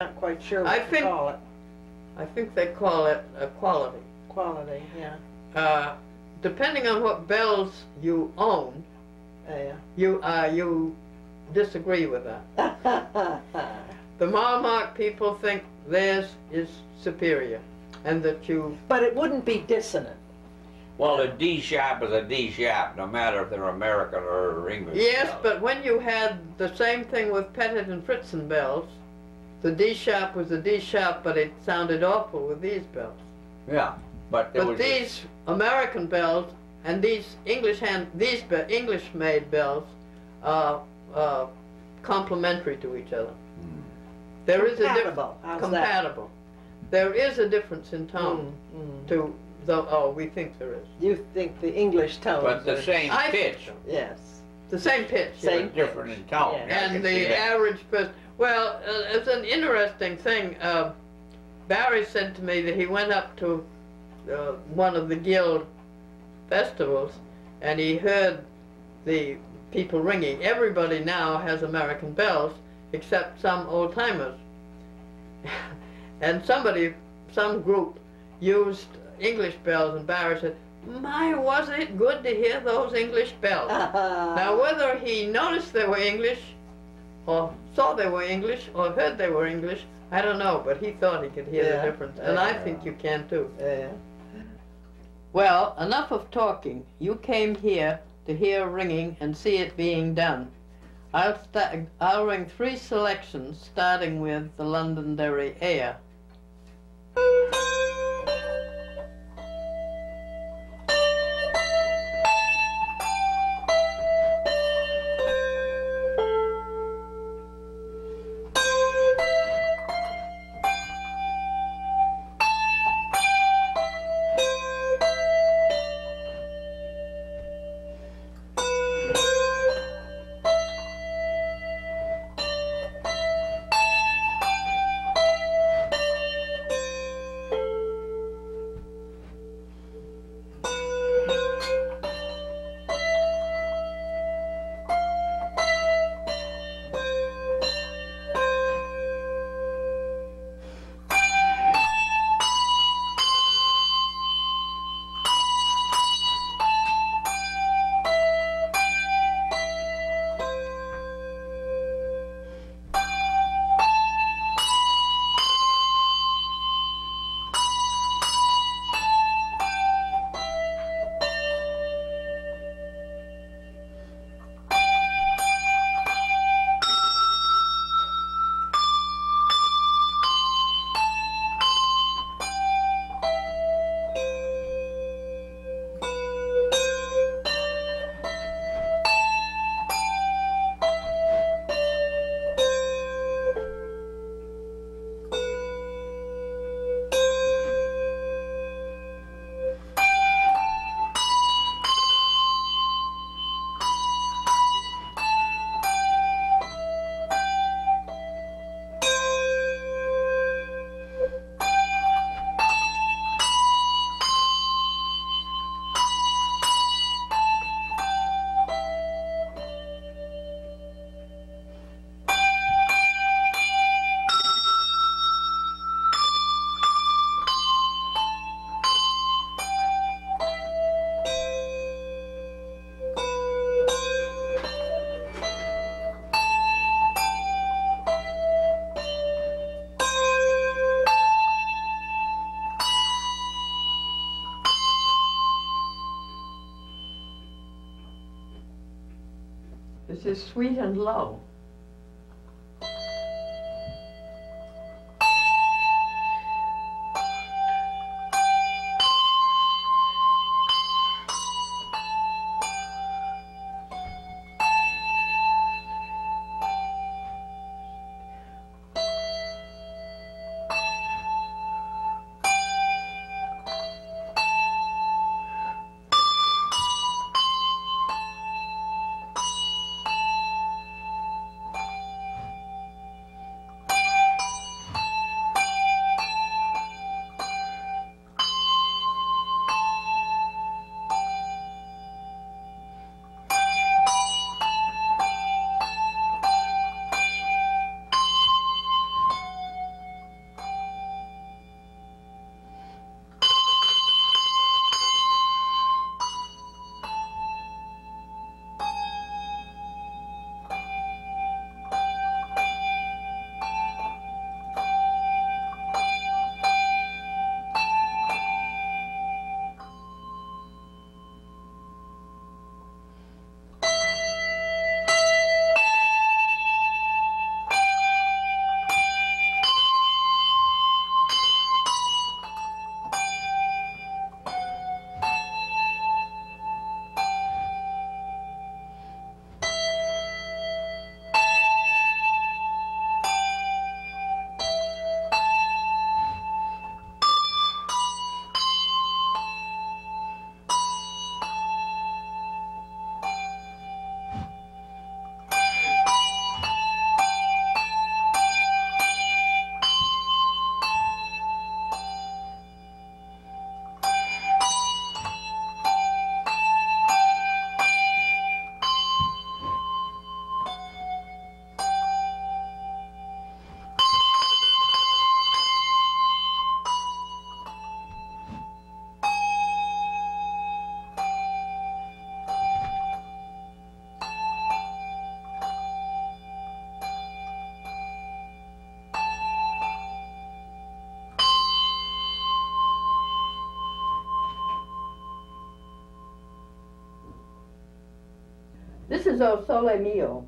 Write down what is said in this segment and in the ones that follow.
Not quite sure I what to think- call it. I think they call it a quality. Quality, yeah. Depending on what bells you own, Yeah. you disagree with that. The Marmark people think theirs is superior, and that you... But it wouldn't be dissonant. Well, a D sharp is a D sharp, no matter if they're American or English. Yes, but when you had the same thing with Pettit and Fritzen bells, the D sharp was a D sharp, but it sounded awful with these bells. Yeah, but there But was these American bells and these English-made bells are complementary to each other. There is a Compatible. How's that? compatible. There is a difference in tone to the. Oh, we think there is. You think the English tones but the are- same I think pitch, so. Yes. The same pitch. Same but different in tone. Yeah. Yeah, I can And see the that. average person. Well, it's an interesting thing. Barry said to me that he went up to one of the guild festivals, and he heard the people ringing. Everybody now has American bells, except some old timers. And some group used English bells, and Barry said, "My, was it good to hear those English bells." Now, whether he noticed they were English, or saw they were English, or heard they were English, I don't know, but he thought he could hear Yeah. the difference, and I think you can too. Yeah. Well, enough of talking. You came here to hear ringing and see it being done. I'll ring 3 selections, starting with the Londonderry air. This is sweet and low. This is O Sole Mio.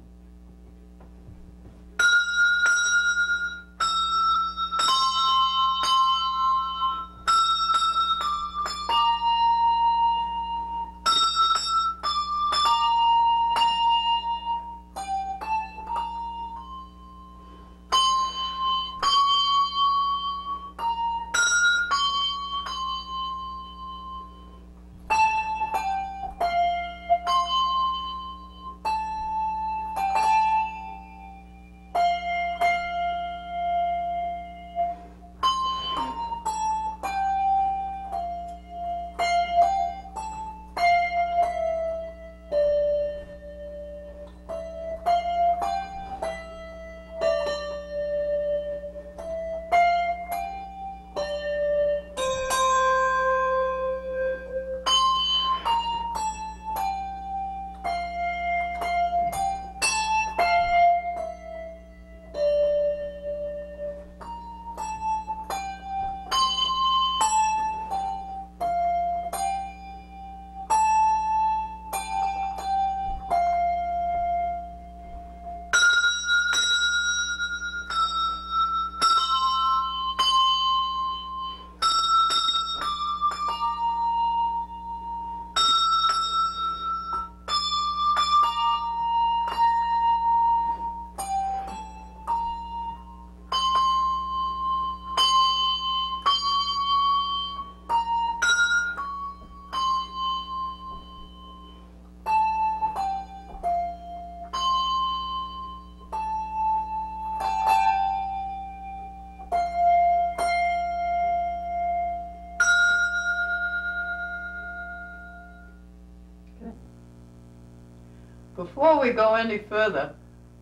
Before we go any further,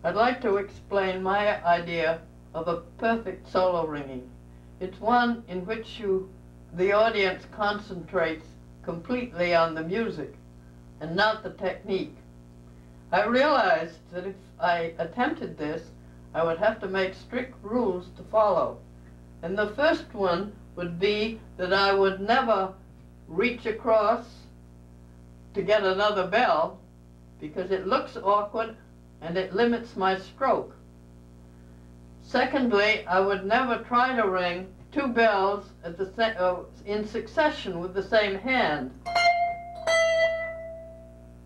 I'd like to explain my idea of a perfect solo ringing. It's one in which the audience concentrates completely on the music and not the technique. I realized that if I attempted this, I would have to make strict rules to follow. And the first one would be that I would never reach across to get another bell, because it looks awkward and it limits my stroke. Secondly, I would never try to ring two bells at in succession with the same hand.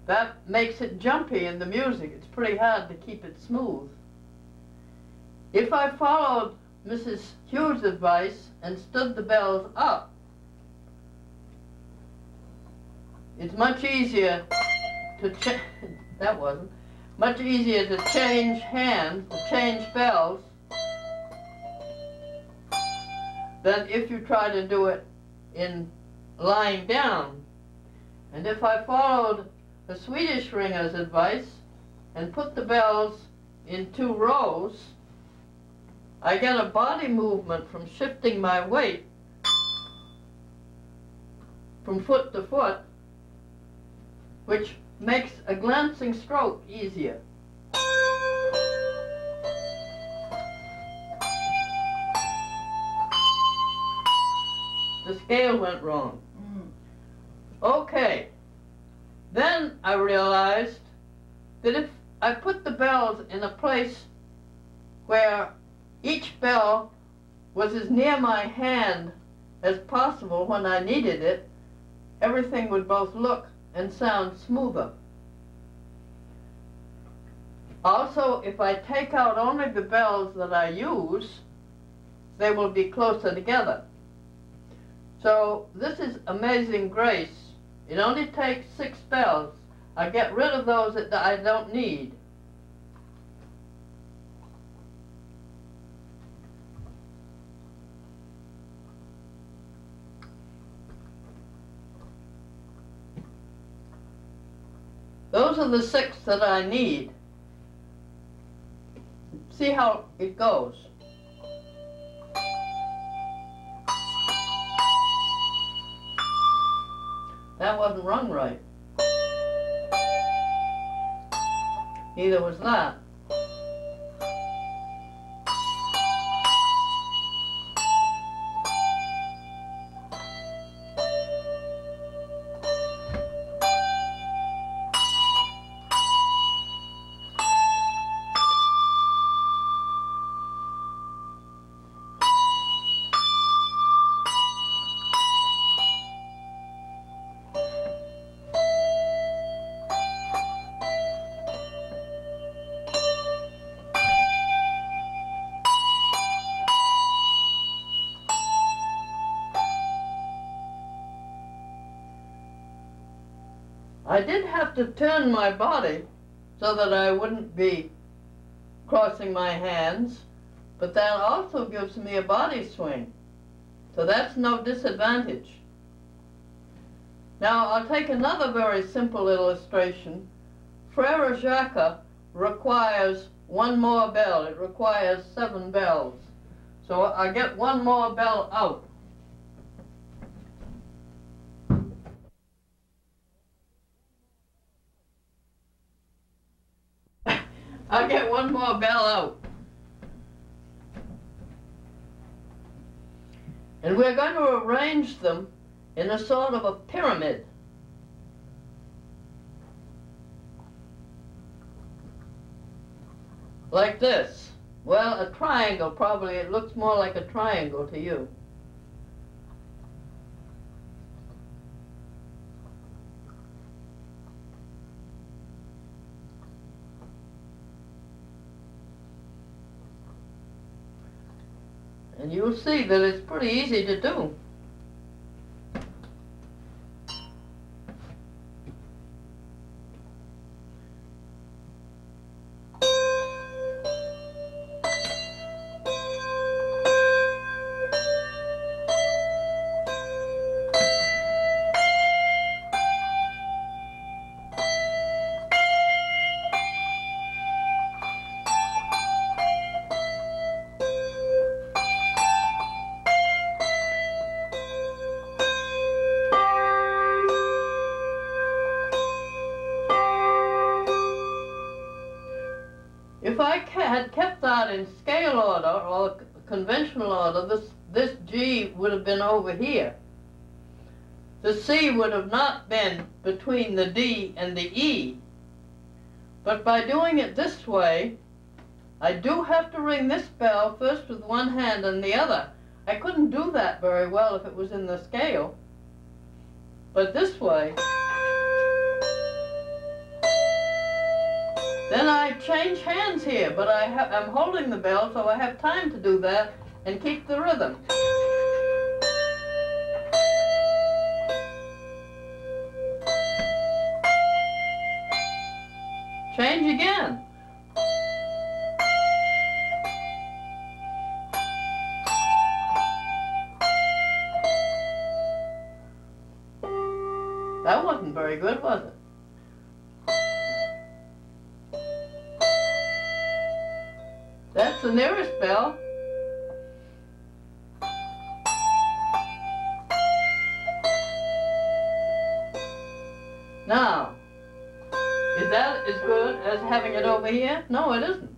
That makes it jumpy in the music. It's pretty hard to keep it smooth. If I followed Mrs. Hughes' advice and stood the bells up, it's much easier to much easier to change hands, to change bells, than if you try to do it in lying down. And if I followed the Swedish ringer's advice and put the bells in two rows, I get a body movement from shifting my weight from foot to foot, which makes a glancing stroke easier. The scale went wrong. Okay. Then I realized that if I put the bells in a place where each bell was as near my hand as possible when I needed it, everything would both look and sound smoother. Also, if I take out only the bells that I use, they will be closer together. So this is Amazing Grace. It only takes 6 bells. I get rid of those that I don't need. Those are the 6 that I need. See how it goes. That wasn't rung right. Neither was that. I did have to turn my body so that I wouldn't be crossing my hands, but that also gives me a body swing. So that's no disadvantage. Now I'll take another very simple illustration. Frere Jacques requires one more bell. It requires 7 bells. So I get one more bell out. I'll get one more bell out. And we're going to arrange them in a sort of a pyramid. Like this. Well, a triangle probably. It looks more like a triangle to you. And you'll see that it's pretty easy to do. If I had kept that in scale order or conventional order, this G would have been over here. The C would have not been between the D and the E. But by doing it this way, I do have to ring this bell first with one hand and the other. I couldn't do that very well if it was in the scale. But this way, then I change hands here, but I'm holding the bell, so I have time to do that and keep the rhythm. Change again. That wasn't very good, was it? That's the nearest bell. Now, is that as good as having it over here? No, it isn't.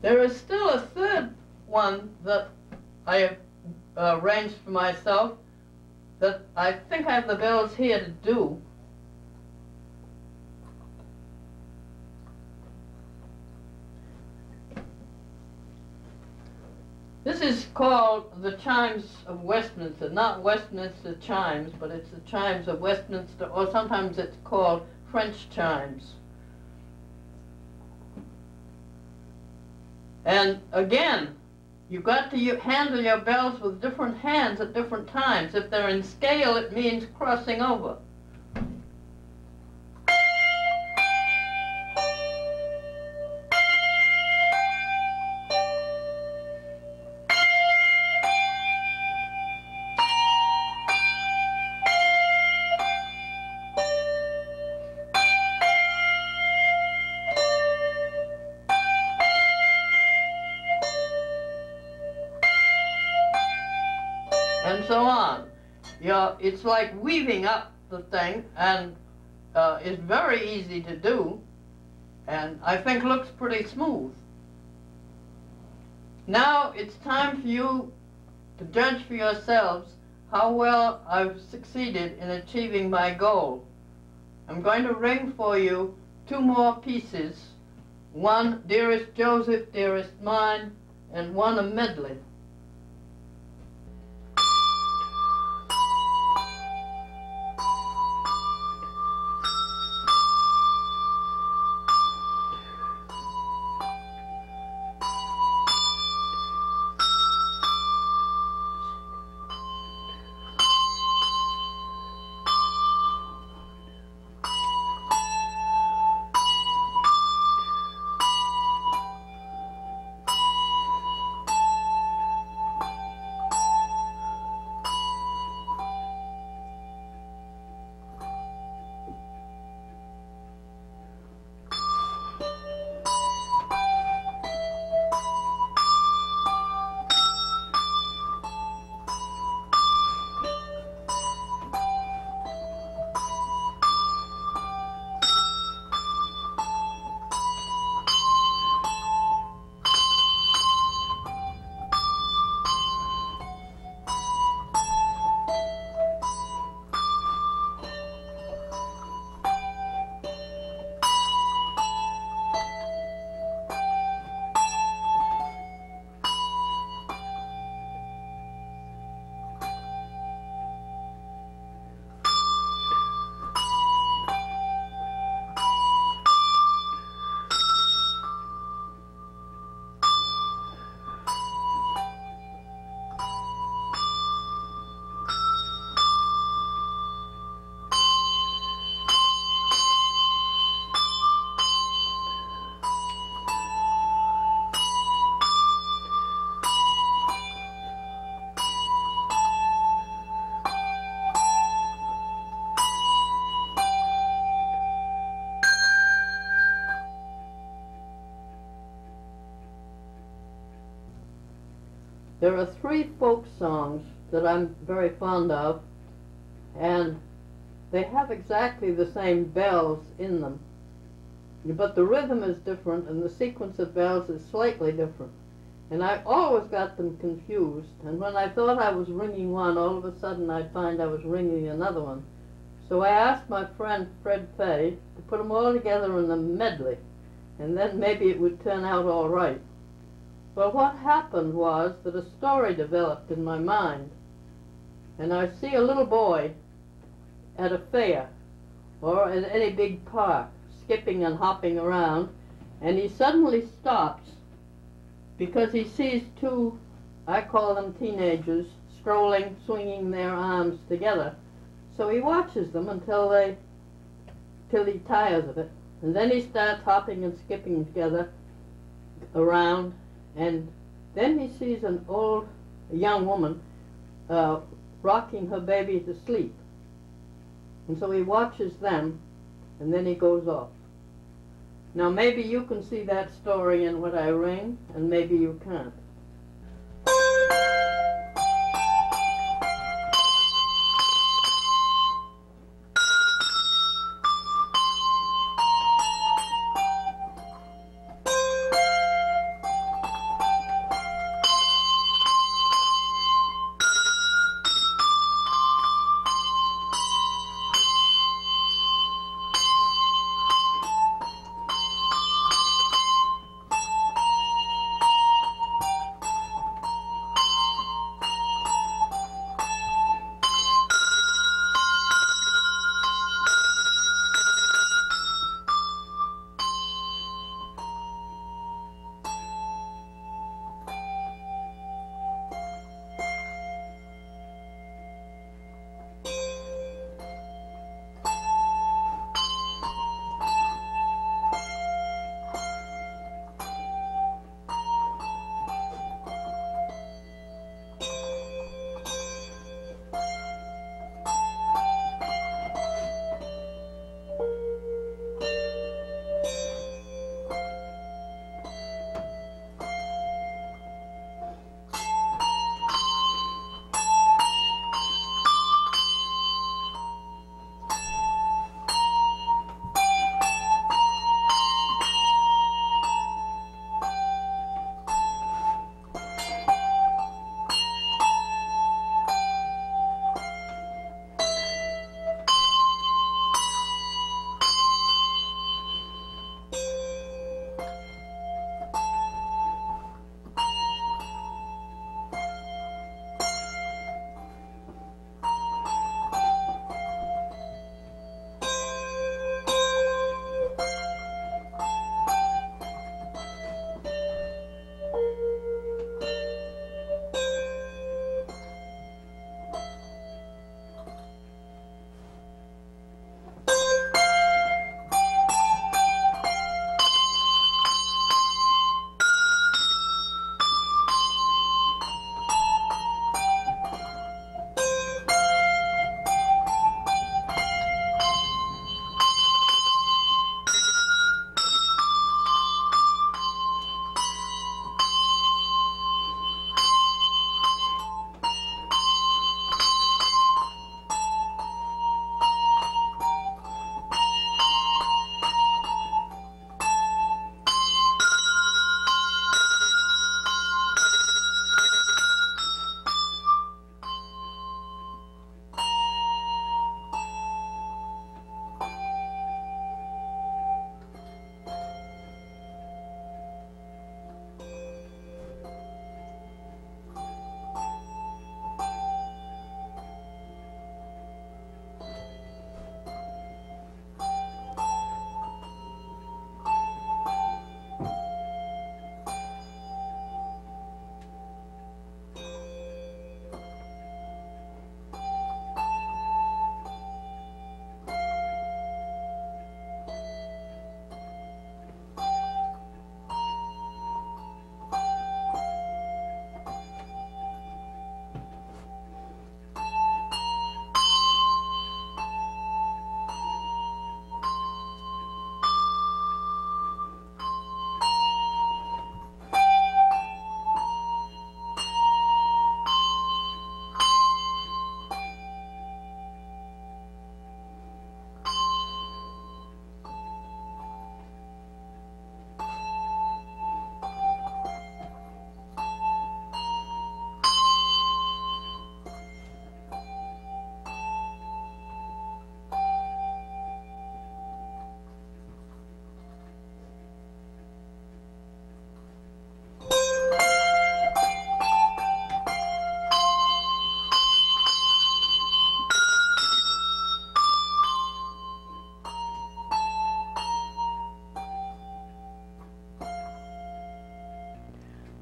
There is still a third one that I have arranged for myself that I think I have the bells here to do. This is called the Chimes of Westminster, not Westminster chimes, but it's the Chimes of Westminster, or sometimes it's called French chimes. And again, you've got to handle your bells with different hands at different times. If they're in scale, it means crossing over. And so on. It's like weaving up the thing, and it's very easy to do, and I think looks pretty smooth. Now it's time for you to judge for yourselves how well I've succeeded in achieving my goal. I'm going to ring for you 2 more pieces, one Dearest Joseph, Dearest Mine, and one a medley. There are three folk songs that I'm very fond of, and they have exactly the same bells in them, but the rhythm is different and the sequence of bells is slightly different. And I always got them confused, and when I thought I was ringing one, all of a sudden I'd find I was ringing another one. So I asked my friend Fred Fay to put them all together in a medley, and then maybe it would turn out all right. Well, what happened was that a story developed in my mind, and I see a little boy at a fair or at any big park skipping and hopping around, and he suddenly stops because he sees two, I call them teenagers, strolling, swinging their arms together. So he watches them till he tires of it, and then he starts hopping and skipping together around, and then he sees a young woman rocking her baby to sleep. And so he watches them, and then he goes off. Now maybe you can see that story in what I ring, and maybe you can't.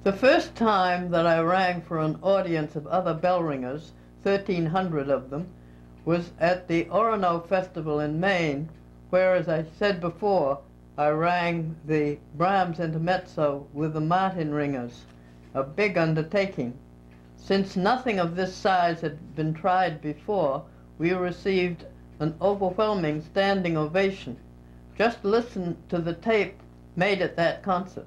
The first time that I rang for an audience of other bell ringers, 1,300 of them, was at the Orono Festival in Maine, where, as I said before, I rang the Brahms Intermezzo with the Martin ringers, a big undertaking. Since nothing of this size had been tried before, we received an overwhelming standing ovation. Just listen to the tape made at that concert.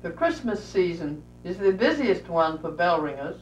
The Christmas season is the busiest one for bell ringers.